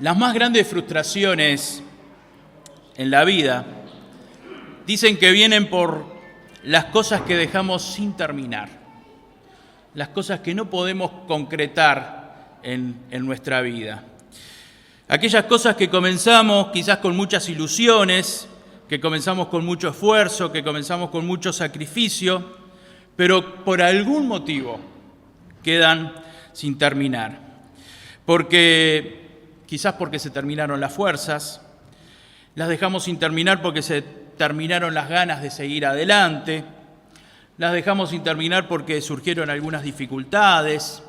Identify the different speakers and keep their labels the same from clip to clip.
Speaker 1: Las más grandes frustraciones en la vida dicen que vienen por las cosas que dejamos sin terminar, las cosas que no podemos concretar en nuestra vida. Aquellas cosas que comenzamos quizás con muchas ilusiones, que comenzamos con mucho esfuerzo, que comenzamos con mucho sacrificio, pero por algún motivo quedan sin terminar. Quizás porque se terminaron las fuerzas, las dejamos sin terminar porque se terminaron las ganas de seguir adelante, las dejamos sin terminar porque surgieron algunas dificultades,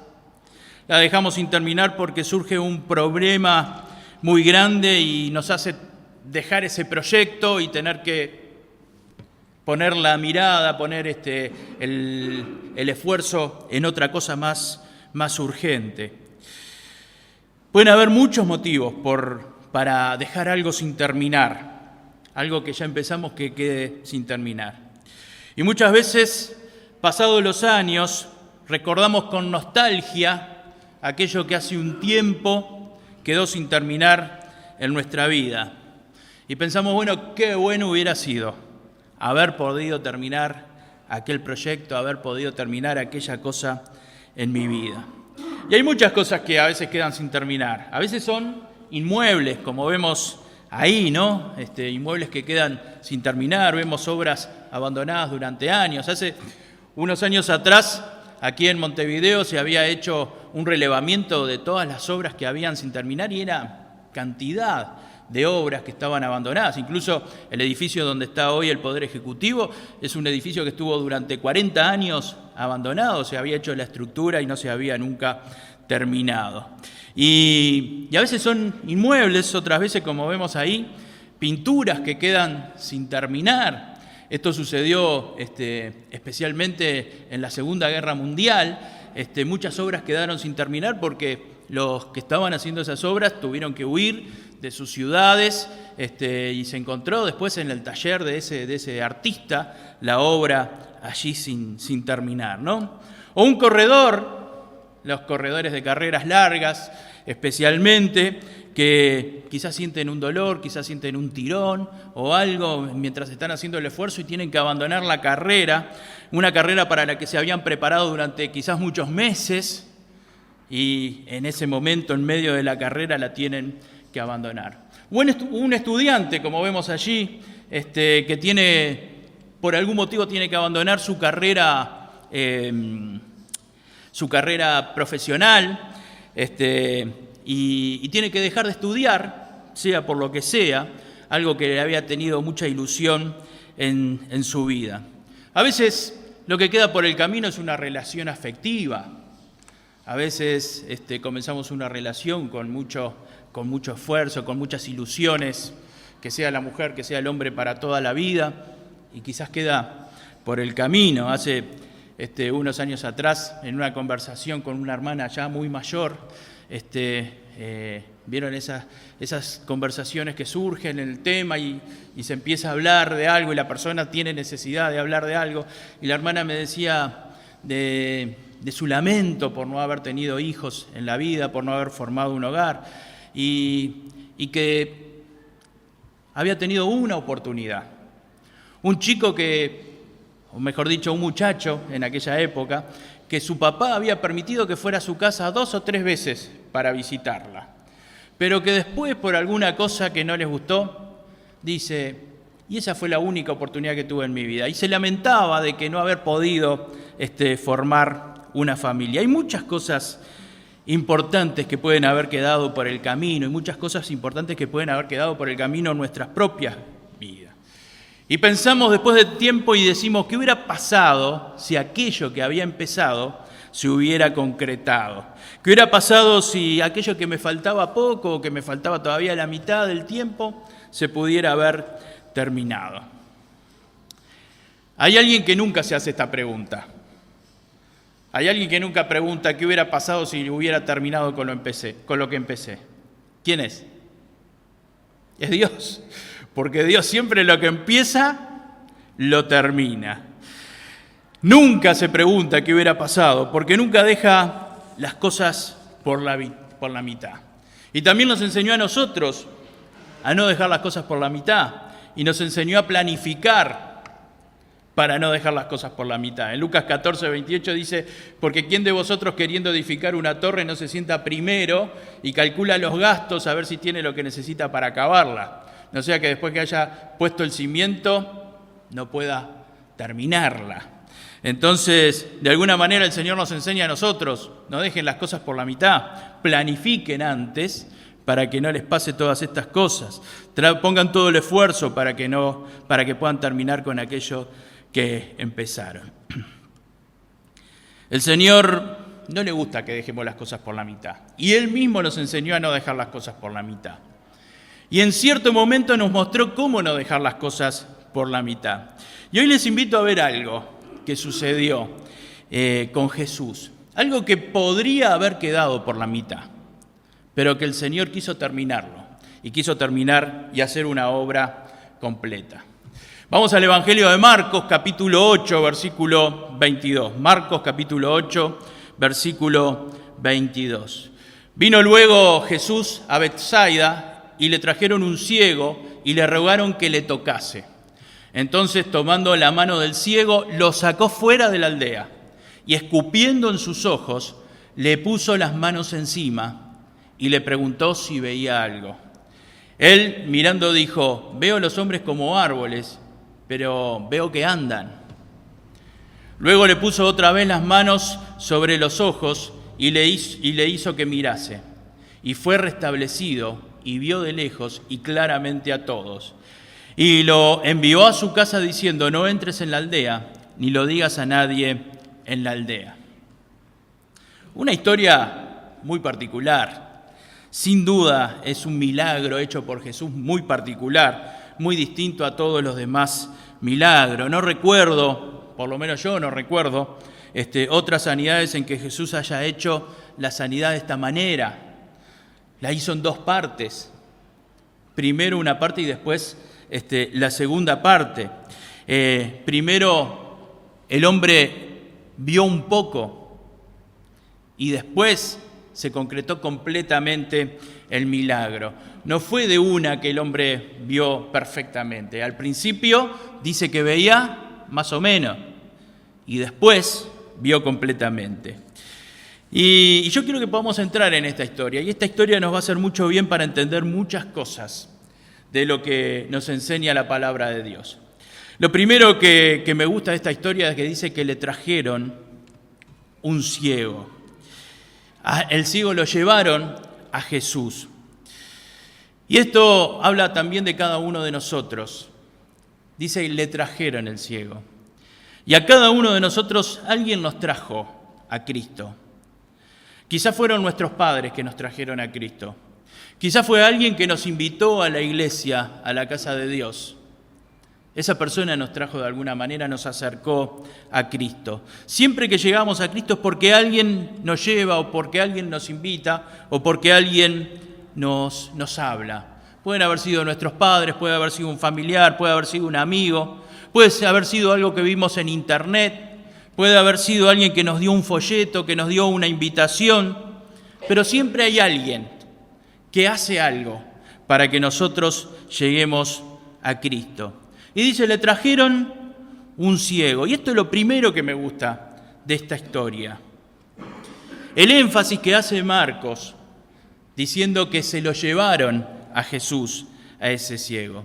Speaker 1: las dejamos sin terminar porque surge un problema muy grande y nos hace dejar ese proyecto y tener que poner la mirada, poner el esfuerzo en otra cosa más urgente. Pueden haber muchos motivos para dejar algo sin terminar, algo que ya empezamos que quede sin terminar. Y muchas veces, pasados los años, recordamos con nostalgia aquello que hace un tiempo quedó sin terminar en nuestra vida. Y pensamos, bueno, qué bueno hubiera sido haber podido terminar aquel proyecto, haber podido terminar aquella cosa en mi vida. Y hay muchas cosas que a veces quedan sin terminar. A veces son inmuebles, como vemos ahí, ¿no? Inmuebles que quedan sin terminar, vemos obras abandonadas durante años. Hace unos años atrás, aquí en Montevideo, se había hecho un relevamiento de todas las obras que habían sin terminar y era cantidad de obras que estaban abandonadas. Incluso el edificio donde está hoy el Poder Ejecutivo es un edificio que estuvo durante 40 años abandonado, se había hecho la estructura y no se había nunca terminado. Y a veces son inmuebles, otras veces, como vemos ahí, pinturas que quedan sin terminar. Esto sucedió especialmente en la Segunda Guerra Mundial. Muchas obras quedaron sin terminar porque los que estaban haciendo esas obras tuvieron que huir de sus ciudades y se encontró después en el taller de ese artista la obra allí sin terminar, ¿no? O un corredor, los corredores de carreras largas especialmente, que quizás sienten un dolor, quizás sienten un tirón o algo mientras están haciendo el esfuerzo y tienen que abandonar la carrera, una carrera para la que se habían preparado durante quizás muchos meses y en ese momento, en medio de la carrera, la tienen que abandonar. Un estudiante, como vemos allí, que por algún motivo tiene que abandonar su carrera profesional, y tiene que dejar de estudiar, sea por lo que sea, algo que le había tenido mucha ilusión en su vida. A veces lo que queda por el camino es una relación afectiva. A veces comenzamos una relación con mucho esfuerzo, con muchas ilusiones, que sea la mujer, que sea el hombre para toda la vida, y quizás queda por el camino. Hace unos años atrás, en una conversación con una hermana ya muy mayor, vieron esas conversaciones que surgen en el tema y se empieza a hablar de algo y la persona tiene necesidad de hablar de algo, y la hermana me decía de su lamento por no haber tenido hijos en la vida, por no haber formado un hogar, y que había tenido una oportunidad. Un chico o mejor dicho, un muchacho en aquella época, que su papá había permitido que fuera a su casa 2 o 3 veces para visitarla, pero que después, por alguna cosa que no les gustó, dice, y esa fue la única oportunidad que tuve en mi vida, y se lamentaba de que no haber podido formar una familia. Hay muchas cosas importantes que pueden haber quedado por el camino y muchas cosas importantes que pueden haber quedado por el camino en nuestras propias vidas. Y pensamos después de tiempo y decimos, ¿qué hubiera pasado si aquello que había empezado se hubiera concretado? ¿Qué hubiera pasado si aquello que me faltaba poco o que me faltaba todavía la mitad del tiempo se pudiera haber terminado? Hay alguien que nunca se hace esta pregunta. Hay alguien que nunca pregunta qué hubiera pasado si hubiera terminado con lo que empecé. ¿Quién es? Es Dios. Porque Dios siempre lo que empieza, lo termina. Nunca se pregunta qué hubiera pasado, porque nunca deja las cosas por la mitad. Y también nos enseñó a nosotros a no dejar las cosas por la mitad. Y nos enseñó a planificar para no dejar las cosas por la mitad. En Lucas 14, 28 dice, porque ¿quién de vosotros queriendo edificar una torre no se sienta primero y calcula los gastos a ver si tiene lo que necesita para acabarla? No sea que después que haya puesto el cimiento no pueda terminarla. Entonces, de alguna manera el Señor nos enseña a nosotros, no dejen las cosas por la mitad, planifiquen antes para que no les pase todas estas cosas. Pongan todo el esfuerzo para que puedan terminar con aquello que empezaron. El Señor no le gusta que dejemos las cosas por la mitad. Y Él mismo nos enseñó a no dejar las cosas por la mitad. Y en cierto momento nos mostró cómo no dejar las cosas por la mitad. Y hoy les invito a ver algo que sucedió con Jesús. Algo que podría haber quedado por la mitad, pero que el Señor quiso terminarlo. Y quiso terminar y hacer una obra completa. Vamos al Evangelio de Marcos, capítulo 8, versículo 22. Marcos, capítulo 8, versículo 22. Vino luego Jesús a Betsaida y le trajeron un ciego y le rogaron que le tocase. Entonces, tomando la mano del ciego, lo sacó fuera de la aldea y escupiendo en sus ojos, le puso las manos encima y le preguntó si veía algo. Él, mirando, dijo, veo a los hombres como árboles, pero veo que andan. Luego le puso otra vez las manos sobre los ojos y le hizo que mirase. Y fue restablecido y vio de lejos y claramente a todos. Y lo envió a su casa diciendo, no entres en la aldea, ni lo digas a nadie en la aldea. Una historia muy particular. Sin duda es un milagro hecho por Jesús muy particular, muy distinto a todos los demás milagros. No recuerdo, por lo menos yo no recuerdo, otras sanidades en que Jesús haya hecho la sanidad de esta manera. La hizo en dos partes. Primero una parte y después la segunda parte. Primero el hombre vio un poco y después se concretó completamente el milagro. No fue de una que el hombre vio perfectamente. Al principio dice que veía más o menos y después vio completamente. Y yo quiero que podamos entrar en esta historia. Y esta historia nos va a hacer mucho bien para entender muchas cosas de lo que nos enseña la palabra de Dios. Lo primero que me gusta de esta historia es que dice que le trajeron un ciego. El ciego lo llevaron a Jesús. Y esto habla también de cada uno de nosotros. Dice que le trajeron el ciego. Y a cada uno de nosotros alguien nos trajo a Cristo. Quizás fueron nuestros padres que nos trajeron a Cristo. Quizás fue alguien que nos invitó a la iglesia, a la casa de Dios. Esa persona nos trajo de alguna manera, nos acercó a Cristo. Siempre que llegamos a Cristo es porque alguien nos lleva o porque alguien nos invita o porque alguien nos habla. Pueden haber sido nuestros padres, puede haber sido un familiar, puede haber sido un amigo, puede haber sido algo que vimos en internet, puede haber sido alguien que nos dio un folleto, que nos dio una invitación, pero siempre hay alguien que hace algo para que nosotros lleguemos a Cristo. Y dice, le trajeron un ciego. Y esto es lo primero que me gusta de esta historia. El énfasis que hace Marcos, diciendo que se lo llevaron a Jesús, a ese ciego.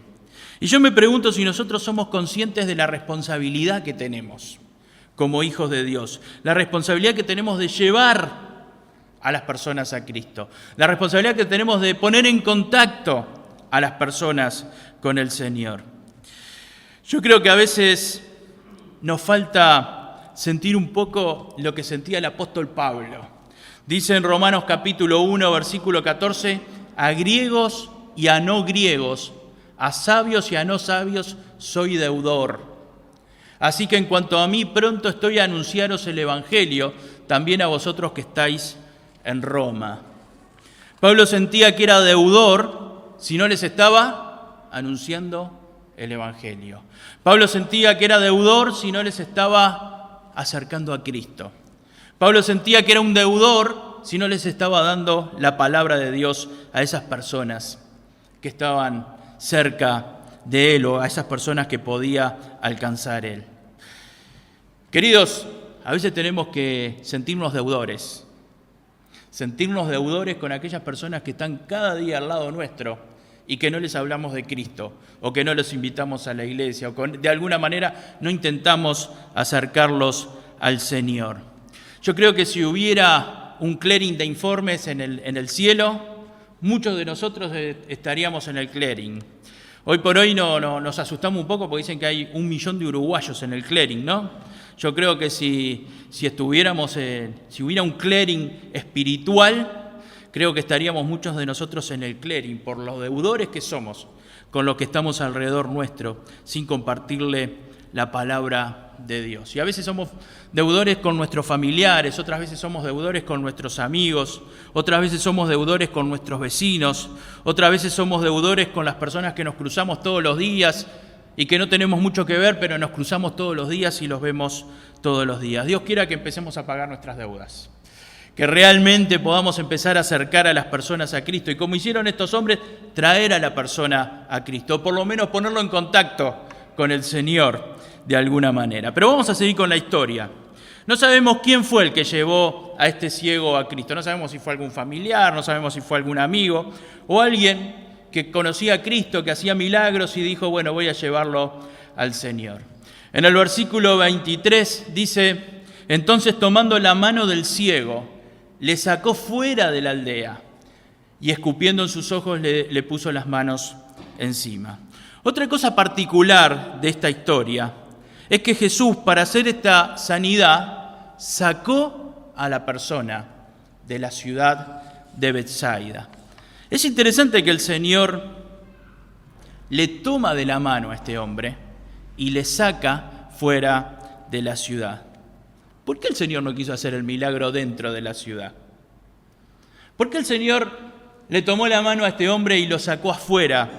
Speaker 1: Y yo me pregunto si nosotros somos conscientes de la responsabilidad que tenemos como hijos de Dios. La responsabilidad que tenemos de llevar a las personas a Cristo. La responsabilidad que tenemos de poner en contacto a las personas con el Señor. Yo creo que a veces nos falta sentir un poco lo que sentía el apóstol Pablo. Dice en Romanos capítulo 1, versículo 14, a griegos y a no griegos, a sabios y a no sabios, soy deudor. Así que en cuanto a mí, pronto estoy a anunciaros el Evangelio, también a vosotros que estáis en Roma. Pablo sentía que era deudor si no les estaba anunciando el Evangelio. Pablo sentía que era deudor si no les estaba acercando a Cristo. Pablo sentía que era un deudor si no les estaba dando la palabra de Dios a esas personas que estaban cerca de él o a esas personas que podía alcanzar él. Queridos, a veces tenemos que sentirnos deudores con aquellas personas que están cada día al lado nuestro y que no les hablamos de Cristo o que no los invitamos a la iglesia o que de alguna manera no intentamos acercarlos al Señor. Yo creo que si hubiera un clearing de informes en el cielo, muchos de nosotros estaríamos en el clearing. Hoy por hoy nos asustamos un poco porque dicen que hay 1 millón de uruguayos en el clearing, ¿no? Yo creo que si hubiera un clearing espiritual, creo que estaríamos muchos de nosotros en el clearing por los deudores que somos con los que estamos alrededor nuestro, sin compartirle la palabra de Dios. Y a veces somos deudores con nuestros familiares, otras veces somos deudores con nuestros amigos, otras veces somos deudores con nuestros vecinos, otras veces somos deudores con las personas que nos cruzamos todos los días y que no tenemos mucho que ver, pero nos cruzamos todos los días y los vemos todos los días. Dios quiera que empecemos a pagar nuestras deudas, que realmente podamos empezar a acercar a las personas a Cristo y, como hicieron estos hombres, traer a la persona a Cristo, o por lo menos ponerlo en contacto con el Señor de alguna manera. Pero vamos a seguir con la historia. No sabemos quién fue el que llevó a este ciego a Cristo. No sabemos si fue algún familiar, no sabemos si fue algún amigo o alguien que conocía a Cristo, que hacía milagros y dijo, bueno, voy a llevarlo al Señor. En el versículo 23 dice, entonces tomando la mano del ciego, le sacó fuera de la aldea y escupiendo en sus ojos le puso las manos encima. Otra cosa particular de esta historia es que Jesús, para hacer esta sanidad, sacó a la persona de la ciudad de Betsaida. Es interesante que el Señor le toma de la mano a este hombre y le saca fuera de la ciudad. ¿Por qué el Señor no quiso hacer el milagro dentro de la ciudad? ¿Por qué el Señor le tomó la mano a este hombre y lo sacó afuera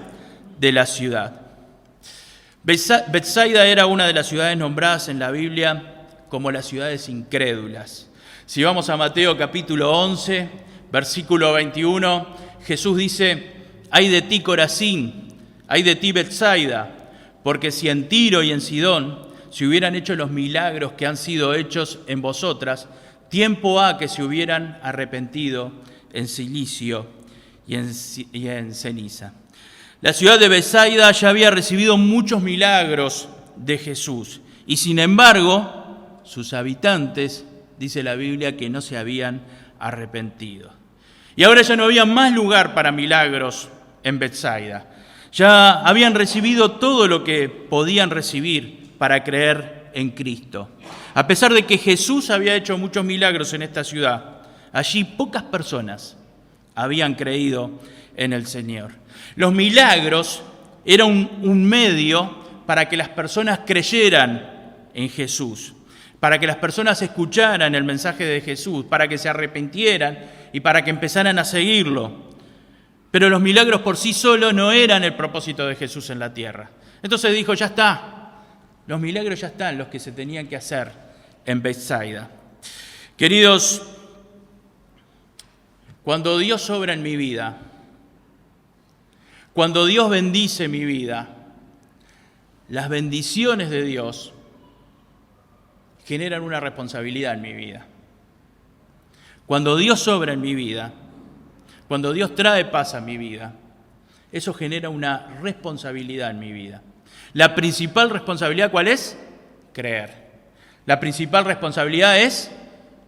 Speaker 1: de la ciudad? Betsaida era una de las ciudades nombradas en la Biblia como las ciudades incrédulas. Si vamos a Mateo capítulo 11, versículo 21, Jesús dice, ay de ti Corazín, ay de ti Betsaida, porque si en Tiro y en Sidón se hubieran hecho los milagros que han sido hechos en vosotras, tiempo ha que se hubieran arrepentido en cilicio y en ceniza. La ciudad de Betsaida ya había recibido muchos milagros de Jesús y sin embargo sus habitantes, dice la Biblia, que no se habían arrepentido. Y ahora ya no había más lugar para milagros en Betsaida. Ya habían recibido todo lo que podían recibir para creer en Cristo. A pesar de que Jesús había hecho muchos milagros en esta ciudad, allí pocas personas habían creído en el Señor. Los milagros eran un medio para que las personas creyeran en Jesús, para que las personas escucharan el mensaje de Jesús, para que se arrepintieran y para que empezaran a seguirlo. Pero los milagros por sí solos no eran el propósito de Jesús en la tierra. Entonces dijo, ya está, los milagros ya están, los que se tenían que hacer en Betsaida. Queridos, cuando Dios obra en mi vida, cuando Dios bendice mi vida, las bendiciones de Dios generan una responsabilidad en mi vida. Cuando Dios obra en mi vida, cuando Dios trae paz a mi vida, eso genera una responsabilidad en mi vida. La principal responsabilidad, ¿cuál es? Creer. La principal responsabilidad es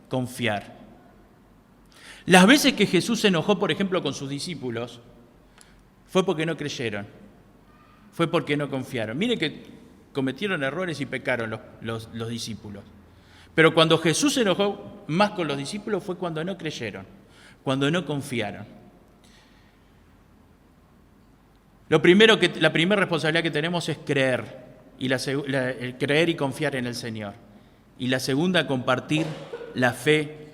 Speaker 1: confiar. Las veces que Jesús se enojó, por ejemplo, con sus discípulos, fue porque no creyeron, fue porque no confiaron. Miren que cometieron errores y pecaron los discípulos. Pero cuando Jesús se enojó más con los discípulos fue cuando no creyeron, cuando no confiaron. La primera responsabilidad que tenemos es creer, el creer y confiar en el Señor. Y la segunda, compartir la fe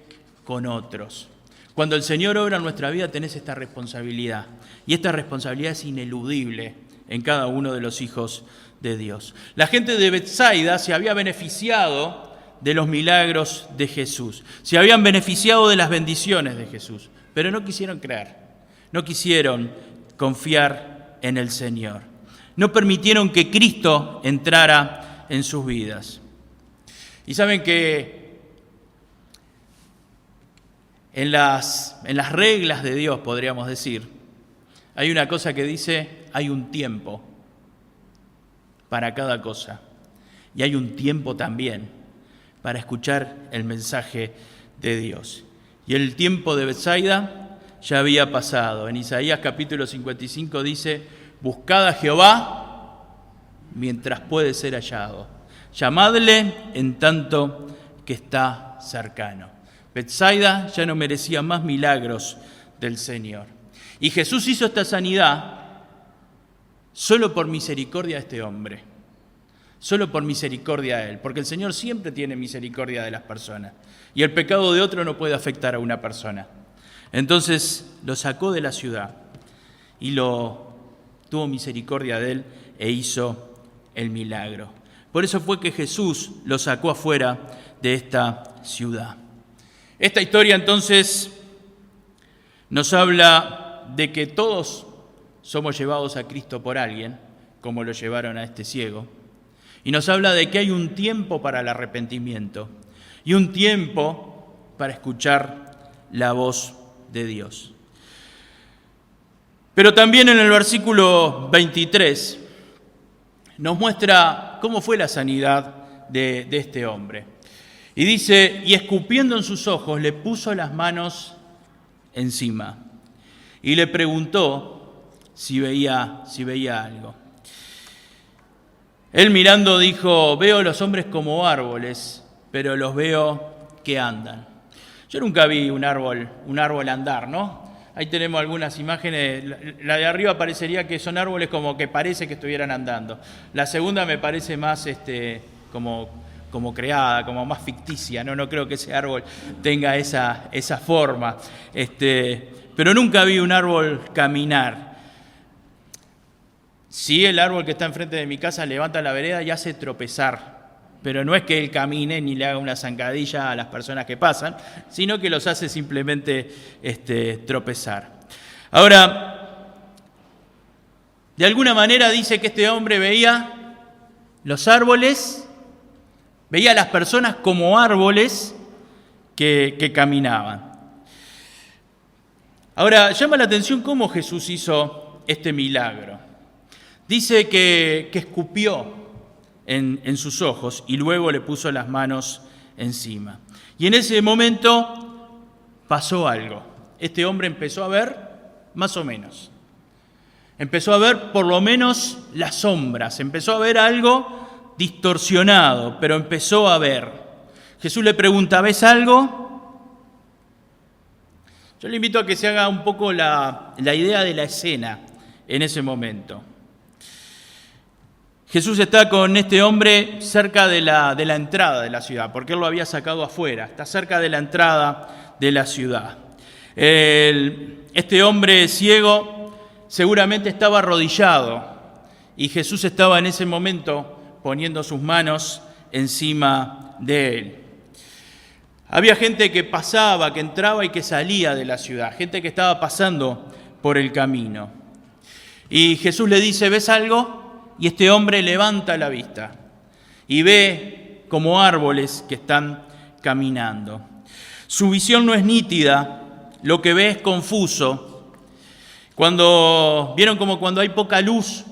Speaker 1: con otros. Cuando el Señor obra en nuestra vida tenés esta responsabilidad. Y esta responsabilidad es ineludible en cada uno de los hijos de Dios. La gente de Betsaida se había beneficiado de los milagros de Jesús, se habían beneficiado de las bendiciones de Jesús, pero no quisieron creer, no quisieron confiar en el Señor, no permitieron que Cristo entrara en sus vidas. Y saben que en las reglas de Dios, podríamos decir, hay una cosa que dice, hay un tiempo para cada cosa. Y hay un tiempo también para escuchar el mensaje de Dios. Y el tiempo de Betsaida ya había pasado. En Isaías capítulo 55 dice, buscad a Jehová mientras puede ser hallado. Llamadle en tanto que está cercano. Betsaida ya no merecía más milagros del Señor. Y Jesús hizo esta sanidad solo por misericordia de este hombre. Solo por misericordia de él. Porque el Señor siempre tiene misericordia de las personas. Y el pecado de otro no puede afectar a una persona. Entonces lo sacó de la ciudad y tuvo misericordia de él e hizo el milagro. Por eso fue que Jesús lo sacó afuera de esta ciudad. Esta historia entonces nos habla de que todos somos llevados a Cristo por alguien, como lo llevaron a este ciego. Y nos habla de que hay un tiempo para el arrepentimiento y un tiempo para escuchar la voz de Dios. Pero también en el versículo 23 nos muestra cómo fue la sanidad de este hombre. Y dice, y escupiendo en sus ojos, le puso las manos encima y le preguntó si veía algo. Él mirando dijo, veo los hombres como árboles, pero los veo que andan. Yo nunca vi un árbol andar, ¿no? Ahí tenemos algunas imágenes. La de arriba parecería que son árboles como que parece que estuvieran andando. La segunda me parece más como creada, como más ficticia, ¿no? No creo que ese árbol tenga esa forma. Pero nunca vi un árbol caminar. Sí, el árbol que está enfrente de mi casa levanta la vereda y hace tropezar, pero no es que él camine ni le haga una zancadilla a las personas que pasan, sino que los hace simplemente tropezar. Ahora, de alguna manera dice que este hombre veía los árboles, veía a las personas como árboles que caminaban. Ahora, llama la atención cómo Jesús hizo este milagro. Dice que escupió en sus ojos y luego le puso las manos encima. Y en ese momento pasó algo. Este hombre empezó a ver más o menos. Empezó a ver por lo menos las sombras. Empezó a ver algo distorsionado, pero empezó a ver. Jesús le pregunta, ¿ves algo? Yo le invito a que se haga un poco la idea de la escena en ese momento. Jesús está con este hombre cerca de la entrada de la ciudad, porque él lo había sacado afuera, está cerca de la entrada de la ciudad. Este hombre ciego seguramente estaba arrodillado y Jesús estaba en ese momento poniendo sus manos encima de él. Había gente que pasaba, que entraba y que salía de la ciudad, gente que estaba pasando por el camino. Y Jesús le dice, ¿ves algo? Y este hombre levanta la vista y ve como árboles que están caminando. Su visión no es nítida, lo que ve es confuso. ¿Vieron como cuando hay poca luz,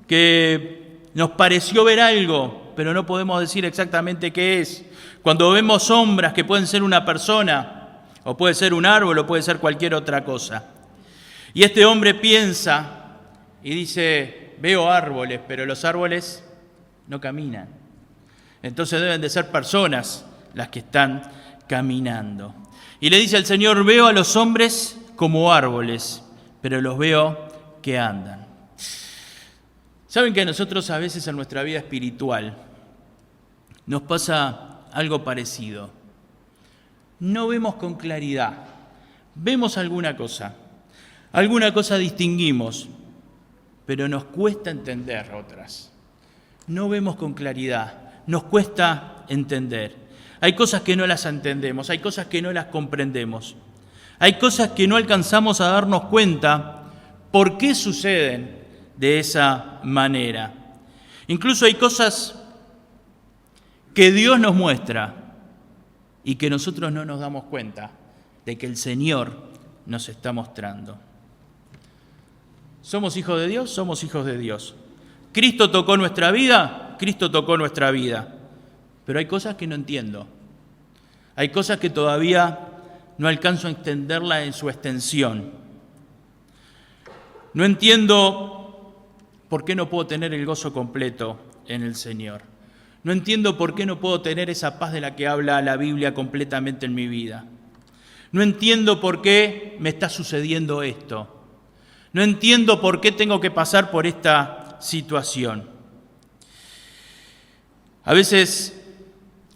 Speaker 1: que nos pareció ver algo, pero no podemos decir exactamente qué es? Cuando vemos sombras que pueden ser una persona, o puede ser un árbol, o puede ser cualquier otra cosa. Y este hombre piensa y dice, veo árboles, pero los árboles no caminan. Entonces deben de ser personas las que están caminando. Y le dice al Señor, veo a los hombres como árboles, pero los veo que andan. ¿Saben que a nosotros a veces en nuestra vida espiritual nos pasa algo parecido? No vemos con claridad, vemos alguna cosa distinguimos, pero nos cuesta entender otras. No vemos con claridad, nos cuesta entender. Hay cosas que no las entendemos, hay cosas que no las comprendemos. Hay cosas que no alcanzamos a darnos cuenta por qué suceden de esa manera. Incluso hay cosas que Dios nos muestra y que nosotros no nos damos cuenta de que el Señor nos está mostrando. ¿Somos hijos de Dios? Somos hijos de Dios. ¿Cristo tocó nuestra vida? Cristo tocó nuestra vida. Pero hay cosas que no entiendo. Hay cosas que todavía no alcanzo a entenderla en su extensión. No entiendo por qué no puedo tener el gozo completo en el Señor. No entiendo por qué no puedo tener esa paz de la que habla la Biblia completamente en mi vida. No entiendo por qué me está sucediendo esto. No entiendo por qué tengo que pasar por esta situación. A veces,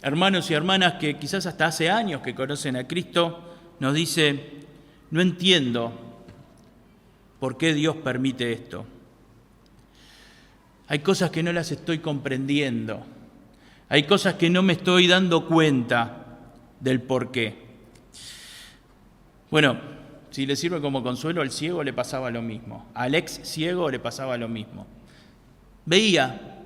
Speaker 1: hermanos y hermanas que quizás hasta hace años que conocen a Cristo, nos dicen, no entiendo por qué Dios permite esto. Hay cosas que no las estoy comprendiendo. Hay cosas que no me estoy dando cuenta del por qué. Bueno, si le sirve como consuelo, al ciego le pasaba lo mismo. Al ex ciego le pasaba lo mismo. Veía,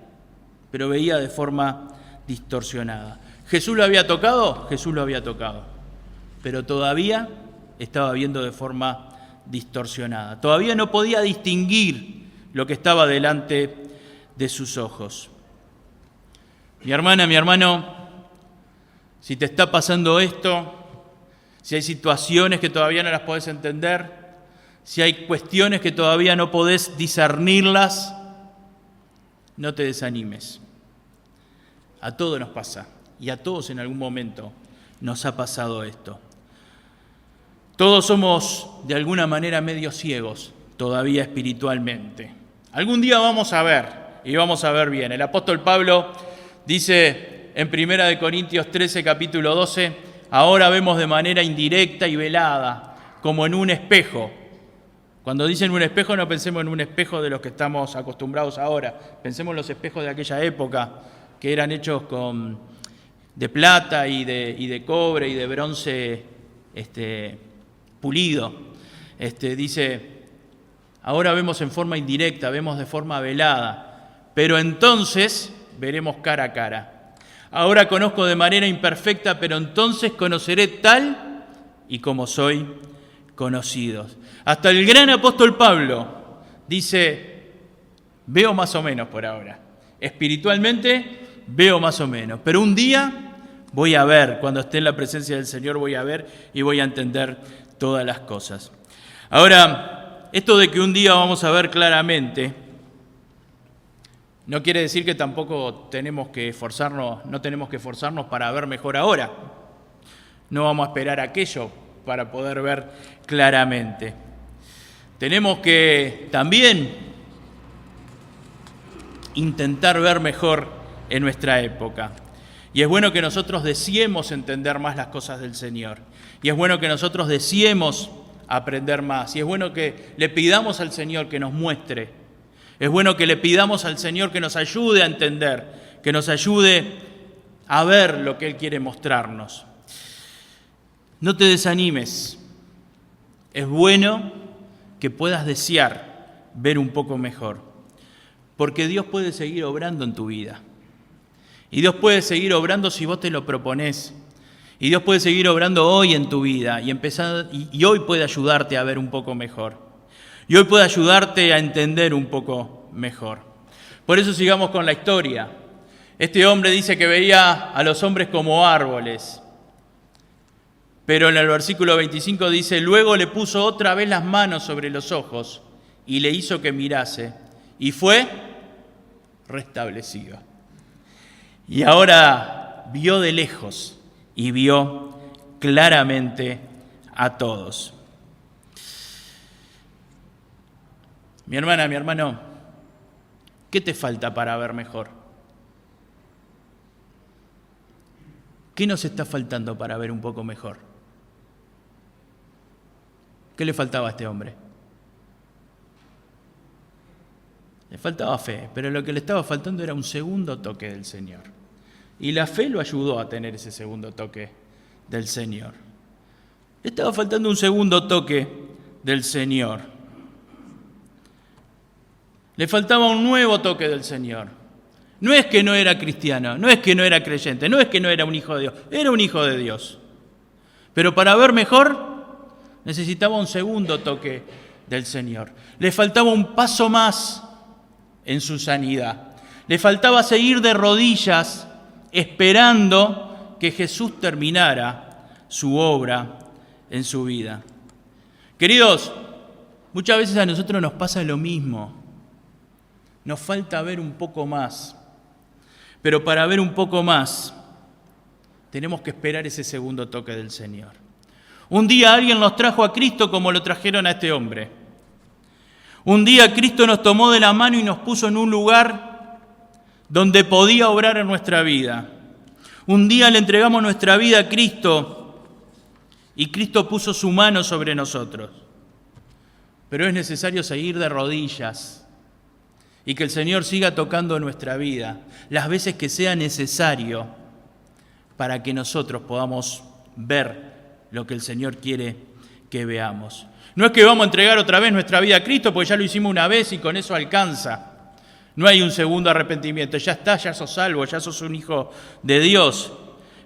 Speaker 1: pero veía de forma distorsionada. ¿Jesús lo había tocado? Jesús lo había tocado. Pero todavía estaba viendo de forma distorsionada. Todavía no podía distinguir lo que estaba delante de sus ojos. Mi hermana, mi hermano, si te está pasando esto, si hay situaciones que todavía no las podés entender, si hay cuestiones que todavía no podés discernirlas, no te desanimes. A todos nos pasa y a todos en algún momento nos ha pasado esto. Todos somos de alguna manera medio ciegos todavía espiritualmente. Algún día vamos a ver y vamos a ver bien. El apóstol Pablo dice en 1 Corintios 13, capítulo 12, ahora vemos de manera indirecta y velada, como en un espejo. Cuando dicen un espejo, no pensemos en un espejo de los que estamos acostumbrados ahora. Pensemos en los espejos de aquella época, que eran hechos de plata y de cobre y de bronce pulido. Dice, ahora vemos en forma indirecta, vemos de forma velada, pero entonces veremos cara a cara. Ahora conozco de manera imperfecta, pero entonces conoceré tal y como soy conocidos. Hasta el gran apóstol Pablo dice, veo más o menos por ahora. Espiritualmente veo más o menos, pero un día voy a ver, cuando esté en la presencia del Señor voy a ver y voy a entender todas las cosas. Ahora, esto de que un día vamos a ver claramente, no quiere decir que tampoco tenemos que esforzarnos, no tenemos que esforzarnos para ver mejor ahora. No vamos a esperar aquello para poder ver claramente. Tenemos que también intentar ver mejor en nuestra época. Y es bueno que nosotros deseemos entender más las cosas del Señor. Y es bueno que nosotros deseemos aprender más. Y es bueno que le pidamos al Señor que nos muestre. Es bueno que le pidamos al Señor que nos ayude a entender, que nos ayude a ver lo que Él quiere mostrarnos. No te desanimes. Es bueno que puedas desear ver un poco mejor, porque Dios puede seguir obrando en tu vida. Y Dios puede seguir obrando si vos te lo proponés. Y Dios puede seguir obrando hoy en tu vida y hoy puede ayudarte a ver un poco mejor. Y hoy puede ayudarte a entender un poco mejor. Por eso sigamos con la historia. Este hombre dice que veía a los hombres como árboles. Pero en el versículo 25 dice, luego le puso otra vez las manos sobre los ojos y le hizo que mirase. Y fue restablecido. Y ahora vio de lejos y vio claramente a todos. Mi hermana, mi hermano, ¿qué te falta para ver mejor? ¿Qué nos está faltando para ver un poco mejor? ¿Qué le faltaba a este hombre? Le faltaba fe, pero lo que le estaba faltando era un segundo toque del Señor. y la fe lo ayudó a tener ese segundo toque del Señor. Le estaba faltando un segundo toque del Señor. Le faltaba un nuevo toque del Señor. No es que no era cristiano, no es que no era creyente, no es que no era un hijo de Dios, era un hijo de Dios. Pero para ver mejor, necesitaba un segundo toque del Señor. Le faltaba un paso más en su sanidad. Le faltaba seguir de rodillas esperando que Jesús terminara su obra en su vida. Queridos, muchas veces a nosotros nos pasa lo mismo. Nos falta ver un poco más. Pero para ver un poco más, tenemos que esperar ese segundo toque del Señor. Un día alguien nos trajo a Cristo como lo trajeron a este hombre. Un día Cristo nos tomó de la mano y nos puso en un lugar donde podía obrar en nuestra vida. Un día le entregamos nuestra vida a Cristo y Cristo puso su mano sobre nosotros. Pero es necesario seguir de rodillas y que el Señor siga tocando nuestra vida las veces que sea necesario para que nosotros podamos ver lo que el Señor quiere que veamos. No es que vamos a entregar otra vez nuestra vida a Cristo porque ya lo hicimos una vez y con eso alcanza. No hay un segundo arrepentimiento, ya está, ya sos salvo, ya sos un hijo de Dios.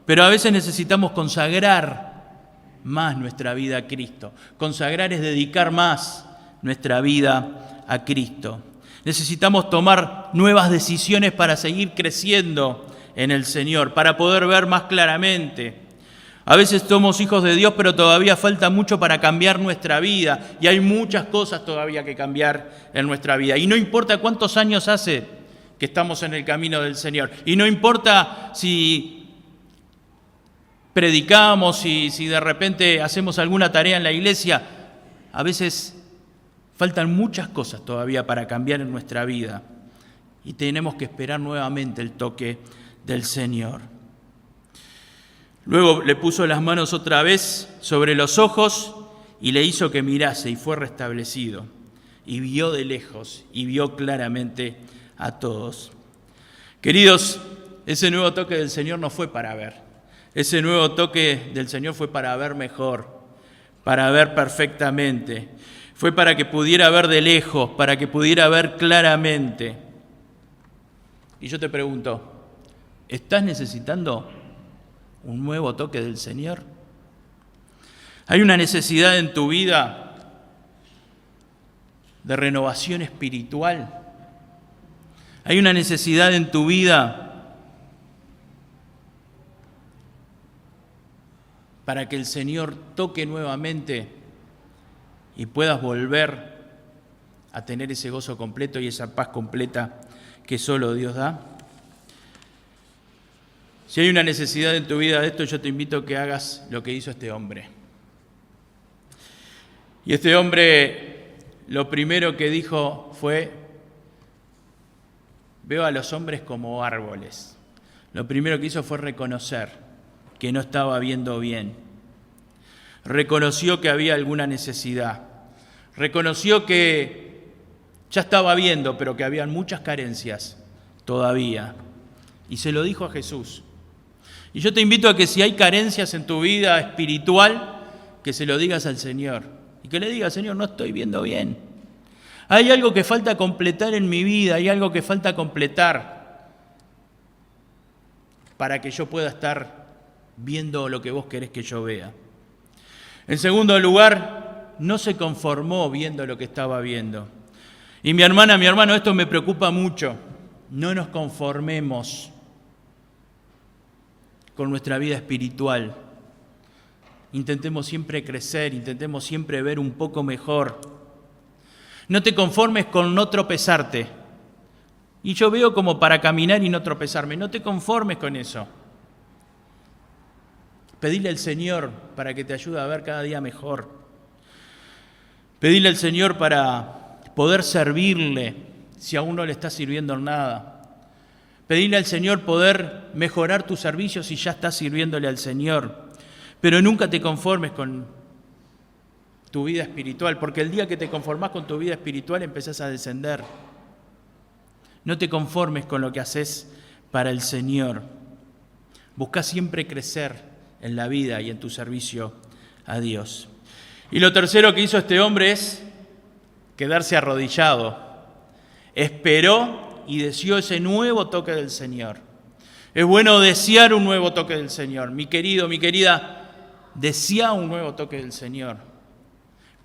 Speaker 1: Pero a veces necesitamos consagrar más nuestra vida a Cristo. Consagrar es dedicar más nuestra vida a Cristo. Necesitamos tomar nuevas decisiones para seguir creciendo en el Señor, para poder ver más claramente. A veces somos hijos de Dios, pero todavía falta mucho para cambiar nuestra vida. Y hay muchas cosas todavía que cambiar en nuestra vida. Y no importa cuántos años hace que estamos en el camino del Señor. Y no importa si predicamos, si de repente hacemos alguna tarea en la iglesia. A veces faltan muchas cosas todavía para cambiar en nuestra vida. Y tenemos que esperar nuevamente el toque del Señor. Luego le puso las manos otra vez sobre los ojos y le hizo que mirase y fue restablecido. Y vio de lejos y vio claramente a todos. Queridos, ese nuevo toque del Señor no fue para ver. Ese nuevo toque del Señor fue para ver mejor, para ver perfectamente. Fue para que pudiera ver de lejos, para que pudiera ver claramente. Y yo te pregunto, ¿estás necesitando un nuevo toque del Señor? ¿Hay una necesidad en tu vida de renovación espiritual? ¿Hay una necesidad en tu vida para que el Señor toque nuevamente y puedas volver a tener ese gozo completo y esa paz completa que solo Dios da? Si hay una necesidad en tu vida de esto, yo te invito a que hagas lo que hizo este hombre. Y este hombre, lo primero que dijo fue: veo a los hombres como árboles. Lo primero que hizo fue reconocer que no estaba viendo bien. Reconoció que había alguna necesidad. Reconoció que ya estaba viendo, pero que habían muchas carencias todavía. Y se lo dijo a Jesús. Y yo te invito a que si hay carencias en tu vida espiritual, que se lo digas al Señor. Y que le digas: Señor, no estoy viendo bien. Hay algo que falta completar en mi vida, hay algo que falta completar para que yo pueda estar viendo lo que vos querés que yo vea. En segundo lugar, no se conformó viendo lo que estaba viendo. Y mi hermana, mi hermano, esto me preocupa mucho. No nos conformemos con nuestra vida espiritual. Intentemos siempre crecer, intentemos siempre ver un poco mejor. No te conformes con no tropezarte. Y yo veo como para caminar y no tropezarme. No te conformes con eso. Pedile al Señor para que te ayude a ver cada día mejor. Pedile al Señor para poder servirle si aún no le estás sirviendo en nada. Pedile al Señor poder mejorar tu servicio si ya estás sirviéndole al Señor. Pero nunca te conformes con tu vida espiritual, porque el día que te conformás con tu vida espiritual empezás a descender. No te conformes con lo que haces para el Señor. Busca siempre crecer en la vida y en tu servicio a Dios. Y lo tercero que hizo este hombre es quedarse arrodillado. Esperó y deseó ese nuevo toque del Señor. Es bueno desear un nuevo toque del Señor. Mi querido, mi querida, desea un nuevo toque del Señor.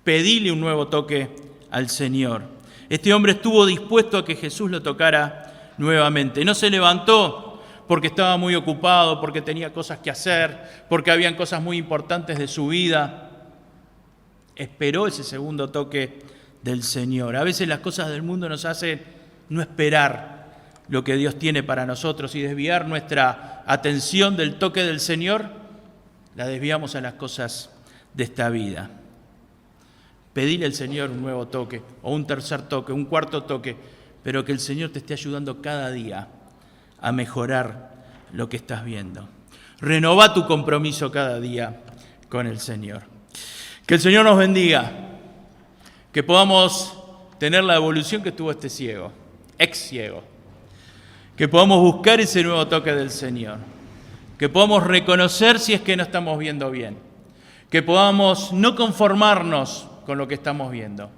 Speaker 1: Pedile un nuevo toque al Señor. Este hombre estuvo dispuesto a que Jesús lo tocara nuevamente. No se levantó porque estaba muy ocupado, porque tenía cosas que hacer, porque habían cosas muy importantes de su vida. Esperó ese segundo toque del Señor. A veces las cosas del mundo nos hacen no esperar lo que Dios tiene para nosotros y desviar nuestra atención del toque del Señor, la desviamos a las cosas de esta vida. Pedile al Señor un nuevo toque, o un tercer toque, un cuarto toque, pero que el Señor te esté ayudando cada día a mejorar lo que estás viendo. Renová tu compromiso cada día con el Señor. Que el Señor nos bendiga, que podamos tener la evolución que tuvo este ciego, ex ciego, que podamos buscar ese nuevo toque del Señor, que podamos reconocer si es que no estamos viendo bien, que podamos no conformarnos con lo que estamos viendo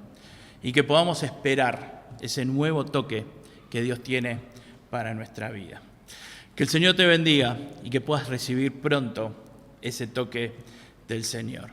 Speaker 1: y que podamos esperar ese nuevo toque que Dios tiene para nuestra vida. Que el Señor te bendiga y que puedas recibir pronto ese toque del Señor.